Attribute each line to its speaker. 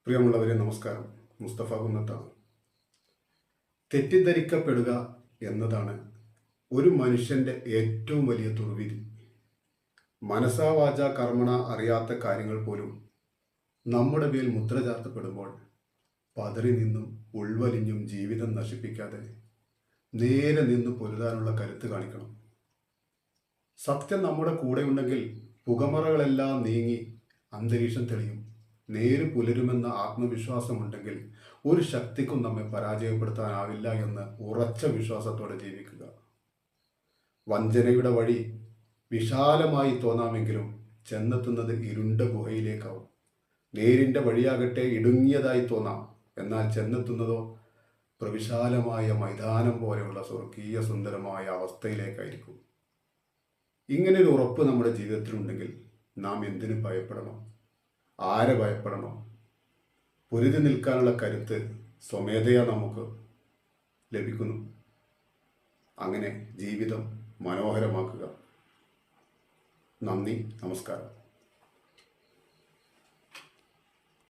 Speaker 1: പ്രിയമുള്ളവരെ നമസ്കാരം. മുസ്തഫ കുന്നത്താണ്. തെറ്റിദ്ധരിക്കപ്പെടുക എന്നതാണ് ഒരു മനുഷ്യൻ്റെ ഏറ്റവും വലിയ ദുർവിധി. മനസാ വാച കർമ്മണ അറിയാത്ത കാര്യങ്ങൾ പോലും നമ്മുടെ മേൽ മുദ്ര ചാർത്തപ്പെടുമ്പോൾ പതറി നിന്നും ഉൾവലിഞ്ഞും ജീവിതം നശിപ്പിക്കാതെ നേരെ നിന്ന് പൊരുതാനുള്ള കരുത്ത് കാണിക്കണം. സത്യം നമ്മുടെ കൂടെയുണ്ടെങ്കിൽ പുകമറകളെല്ലാം നീങ്ങി അന്തരീക്ഷം തെളിയും. നേര് പുലരുമെന്ന ആത്മവിശ്വാസമുണ്ടെങ്കിൽ ഒരു ശക്തിക്കും നമ്മെ പരാജയപ്പെടുത്താനാവില്ല എന്ന് ഉറച്ച വിശ്വാസത്തോടെ ജീവിക്കുക. വഞ്ചനയുടെ വഴി വിശാലമായി തോന്നാമെങ്കിലും ചെന്നെത്തുന്നത് ഇരുണ്ട ഗുഹയിലേക്കാവും. നേരിൻ്റെ വഴിയാകട്ടെ ഇടുങ്ങിയതായി തോന്നാം, എന്നാൽ ചെന്നെത്തുന്നതോ പ്രവിശാലമായ മൈതാനം പോലെയുള്ള സ്വർഗീയ സുന്ദരമായ അവസ്ഥയിലേക്കായിരിക്കും. ഇങ്ങനൊരു ഉറപ്പ് നമ്മുടെ ജീവിതത്തിലുണ്ടെങ്കിൽ നാം എന്തിനു ഭയപ്പെടണം? ആരെ ഭയപ്പെടണം? പൊരുതി നിൽക്കാനുള്ള കരുത്ത് സ്വമേധയാ നമുക്ക് ലഭിക്കുന്നു. അങ്ങനെ ജീവിതം മനോഹരമാക്കുക. നന്ദി, നമസ്കാരം.